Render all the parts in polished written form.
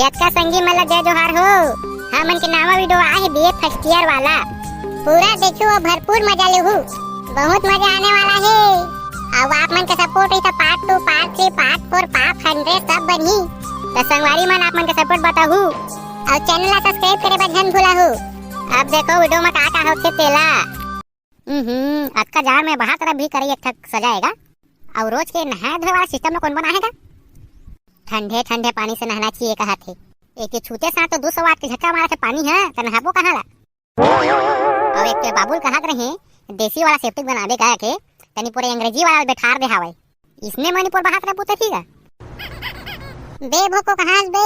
जतका संगी मला जय जोहार हो। हमन के नावा वीडियो आहे बीए फर्स्ट ईयर वाला, पूरा देखो और भरपूर मजा लेहु, बहुत मजा आने वाला है। अब आप मन का सपोर्ट है तो पार्ट 2 पार्ट 3 पार्ट 4 पार्ट 100 सब बनी। तो संगवारी मन आप मन का सपोर्ट बताहु और चैनल ला सब्सक्राइब करे बर झन भूलाहु। अब देखो वीडियो में का होथे तेला अक्का जार में बाहर तरफ भी करी एक ठक सजाएगा और रोज के नहाए धोए वाला सिस्टम में कौन बनाएगा। ठंडे ठंडे पानी से नहाना चाहिए कहा थे, एक छूते साथ तो 200 वाट के झटका मारा थे पानी है तो नहाबो कहाँ ला। और एक बाबुल कहत रहे देसी वाला सेप्टिक बनाबे कहा के तनी पूरे अंग्रेजी वाला बैठार दे हावे, इसमें मणिपुर बाहर तरफ पूछे थी बे भोको कहाँ बे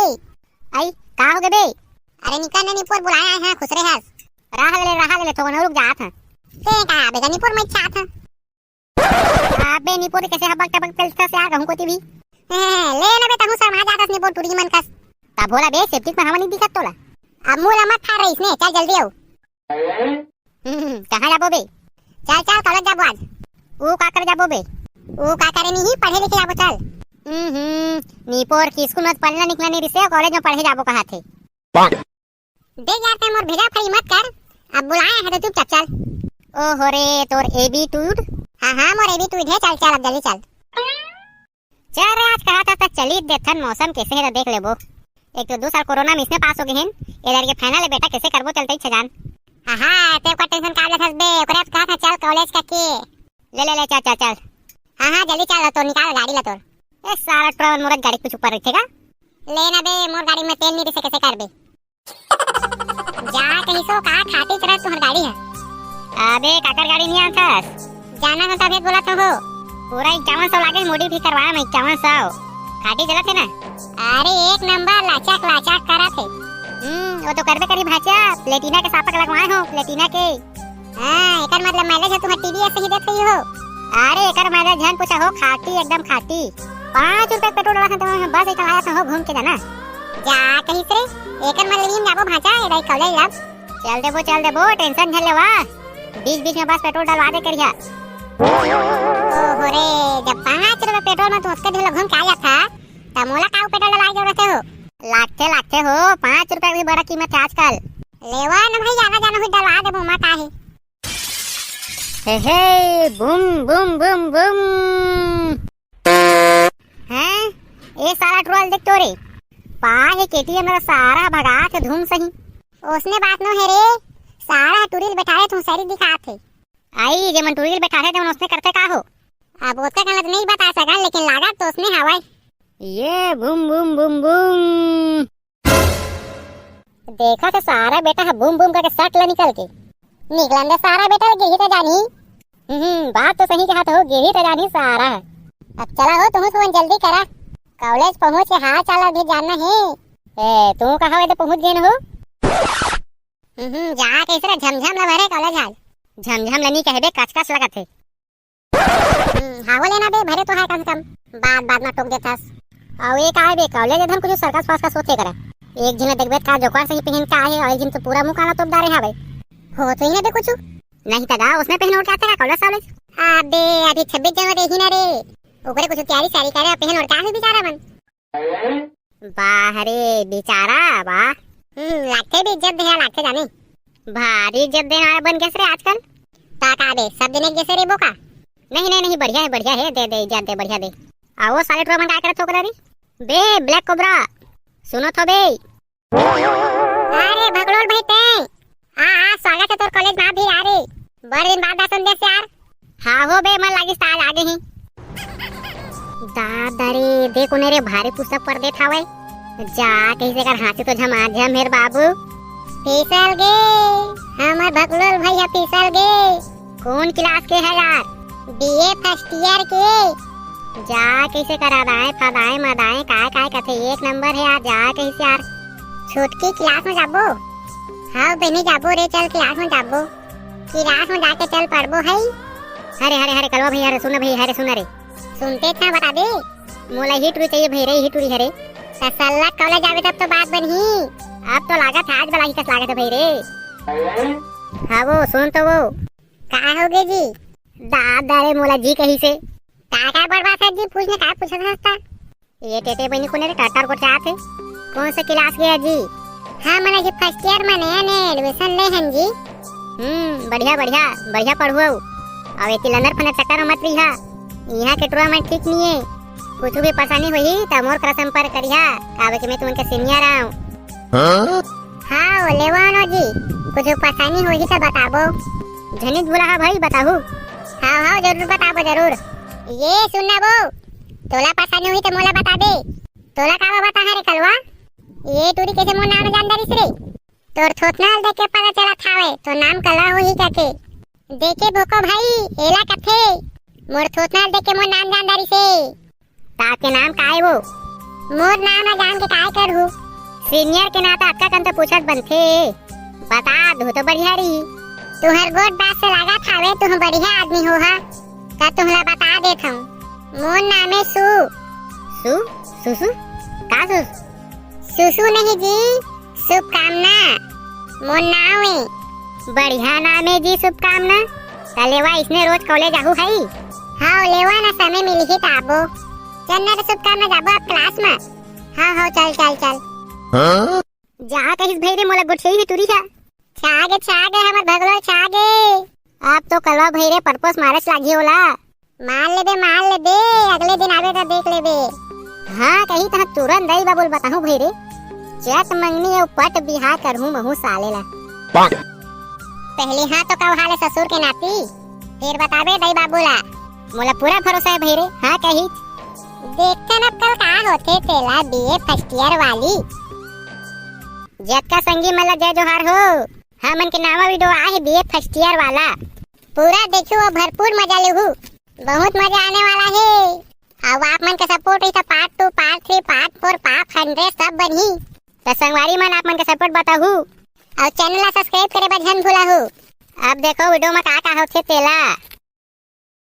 आई का हो गए बे। अरे निका ने निपुर बुलाया है खुश रहे हस राह ले तो न रुक जात है ते का बे निपुर में चाहत है अबे निपुर कैसे हबक टबक चलता से आ कहूं कोती भी ले ना बेटा हूं सर मा जात निपुर टूरी मन कस ता भोला बे सेप्टिक में हमनी दिखत तोला अब मूला मत खा रही इसने चल जल्दी आओ। कहां जाबो बे चल चल कॉलेज जाबो आज ओ का कर जाबो बे ओ का करे नहीं पढ़े लिखे जाबो चल नीपोर की स्कूल में पढ़ना निकला नहीं रिसे कॉलेज में पढ़े जाबो कहा थे दे जाते मोर भेजा फरी मत कर अब बुलाया है तो चुपचाप चल। ओ हो रे तोर एबीट्यूड हां मोर एबीट्यूड है चल चल अब जल्दी चल चल रे आज कहा था चली देखन मौसम कैसे है देख लेबो। एक तो 2 साल कोरोना में इसमें पास हो गए हैं इधर के फाइनल है बेटा कैसे करबो चलते ही छजान हां ते का टेंशन का लेथस बे ओकरे कहा था चल कॉलेज का के ले चल चल चल हां जल्दी चल तो निकाल गाड़ी ला तोर ए सारा ट्रैवल मोर गाड़ी कुछ ऊपर रखेगा लेना बे मोर गाड़ी में तेल नहीं रिसे कैसे कर बे जा कहीं सो का खाती तरह तुम्हारी गाड़ी है अबे काकर गाड़ी नहीं आथस जाना ना तबे बोला तो हो पूरा 5100 लागे मॉडिफाई करवाया मैं 5100 खाटी चला थे ना अरे एक नंबर लाचाक करा थे वो तो करबे करी भाचा प्लेटिना के सापक लगवाए हो प्लेटिना के हां एकर मतलब माइलेज है तुम्हारी टीवीएस से ही देख रही हो। अरे एकर माइलेज जान पूछा हो खाटी एकदम खाटी 5 रुपए पेट्रोल डाला था तो बस एक आया था हो घूम के जाना जा कहीं से एकर मतलब इन जाबो भाचा एदाई कॉलेज लब चल देबो टेंशन झल लेवा बीच में बस पेट्रोल डलवा दे करिया। ओ हो रे जब 5 रुपए पेट्रोल में तो उसके ढेला घूम के आया था तब मोला का पेट्रोल डलवा के रहते हो लागते हो 5 रुपए भी बड़ा कीमत है आजकल लेवा ना भाई जाना हुई डलवा दे भूमा का है हे बूम बूम बूम बूम हैं ए सारा ट्रोल देख तो रे पाहे केटीएम मेरा सारा भगा के धूम सही उसने बात नो है रे सारा टूरिल बैठाए तू सारी दिखा थे आई जे मन टूरिल बैठाए थे उसने करते का हो अब उसका गलत नहीं बता सका लेकिन लागत तो उसने हवाई ये बूम बूम बूम बूम देखा तो सारा बेटा है बूम बूम करके सट ला निकल के निकलन दे सारा बेटा गिरी तो जानी बात तो सही कहा तो गिरी तो जानी सारा। अब चला हो तुम सुन जल्दी करा कॉलेज पहुंच के हाथ चला भी जाना है ए तू कहां है तो पहुंच गए हो जा कैसे झमझम ला भरे कॉलेज आज झमझम लनी कहबे कचकच लगत है हां लेना बे भरे तो है कम से कम बाद में टोक देतास और एक आए बे कॉलेज एकदम कुछ सर्कस पास का सोचे करा एक दिन देखबे का जोकर सही पहन का है और एक दिन तो पूरा मुंह काला तोप दारे हावे हो तो ही ना बे कुछ नहीं तगा उसने पहन उड़ के आता है कॉलेज कॉलेज अबे अभी 26 जनवरी ही ना रे ओकरे कुछ तैयारी सारी करे पहन उड़ का है बेचारा मन बाह रे बेचारा बा लागते भी इज्जत दे लागते जाने भारी इज्जत देना बन गया रे आजकल ताका बे सब दिन एक जैसे रे बोका नहीं बढ़िया है दे इज्जत दे बढ़िया दे आओ साले ट्रो मन का करत हो रे बे ब्लैक कोबरा सुनो तो बे अरे भगलोल भाई ते आ स्वागत है तोर कॉलेज में भी आ रे बड़े दिन बाद दर्शन दे यार हां हो बे मन लागी साल आगे ही दादा रे देखो ने रे भारी पुस्तक पर दे थावे जा कैसे कर हाथी तो झम मेरे बाबू फिसल गे हमर भगलोल भैया फिसल गे कौन क्लास के है यार बीए फर्स्ट ईयर के जा कैसे करा दाए फदाए मदाए काय कथे एक नंबर है यार जा कैसे यार छुटकी क्लास में जाबो हां बनी जाबो रे चल क्लास में जाबो क्लास में जाके चल पढ़बो है हरे कलवा भैया रे सुन रे सुनते था बता दे मोला ही टूरी चाहिए भई रे ही टूरी हरे तसल्ला कॉलेज आवे तब तो बात बनही अब तो लागत आज वाला ही कस लागत है भई रे हां वो सुन तो वो का हो गए जी दादा रे मोला जी कही से का बर्बाद है जी पूछने का पूछा था ये टेटे बनी कोने रे टाटर को चाहत है कौन सा क्लास गया जी? हाँ मैंने जी फर्स्ट ईयर में नया ने एडमिशन ले हैं जी। बढ़िया बढ़िया बढ़िया पढ़ो। अब एक लंदर फने चक्कर मत रही है, यहाँ के टुरा में ठीक नहीं है। कुछ भी परेशानी हुई तो मोर कर संपर्क करिया, काहे कि मैं तुमके सीनियर आऊं। हाँ लेवानो जी, कुछ परेशानी होगी तो बताबो। झनित बोला है भाई बताहू। हाँ जरूर बताबो जरूर। ये सुनना बो, तोला परेशानी हुई तो मोला बता दे। तोला का बता है रे कलवा, ये टूरी कैसे मोर नाम जानदारिस रे? तोर थोथनाल देख के पता चला थावे तो नाम कलवा होही काके। देखे भोको भाई एला कथे मोर थोथनाल देख के मोर नाम जानदारिस रे। ताके नाम काहे वो? मोर नाम है जान के काहे करहू? सीनियर के नाता अक्का कन तो पूछत बनथे। बता दो तो बढ़िया रही। तुहर गोट बात से लगा थावे तुह बढ़िया आदमी हो हा, का तुहला बता देत हूं। मोर नाम है सुसु का सुसु नहीं जी, शुभकामना मोर नाम है। बढ़िया नाम है जी शुभकामना। लेवा इसने रोज कॉलेज आहू है। हाँ लेवा ना समय मिली ही ताबो। चल ना शुभकामना जाबो अब क्लास में। हाँ चल जहाँ कहीं भेरे मोला गुट ही तुरी था। छागे हमर भगलो छागे। आप तो कलवा भैरे परपोस मारस लागी होला। मार ले बे अगले दिन आवे तो देख ले बे। हाँ कहीं तहाँ तुरंत दई बाबुल बताहूँ भैरे। चट मंगनी और पट बिहा करहूँ महू सालेला। पहले हाँ तो कब हाले ससुर के नाती, फिर बताबे दई बाबूला। मोला पूरा भरोसा है भैरे। हाँ कही देखते न कल का होते तेला बीए फर्स्ट ईयर वाली। जब का संगी मला जय जोहार हो। हाँ मन के नामा वीडियो आहे बीए फर्स्ट ईयर वाला। पूरा देखो और भरपूर मजा लेहू, बहुत मजा आने वाला है। अब आप मन का सपोर्ट रही तो पार्ट 2 पार्ट 3 पार्ट 4 पार्ट 100 सब बनी। तो संगवारी मन आप मन का सपोर्ट बताहू और चैनल ला सब्सक्राइब करे बर झन भूला हो। अब देखो वीडियो में का होथे तेला।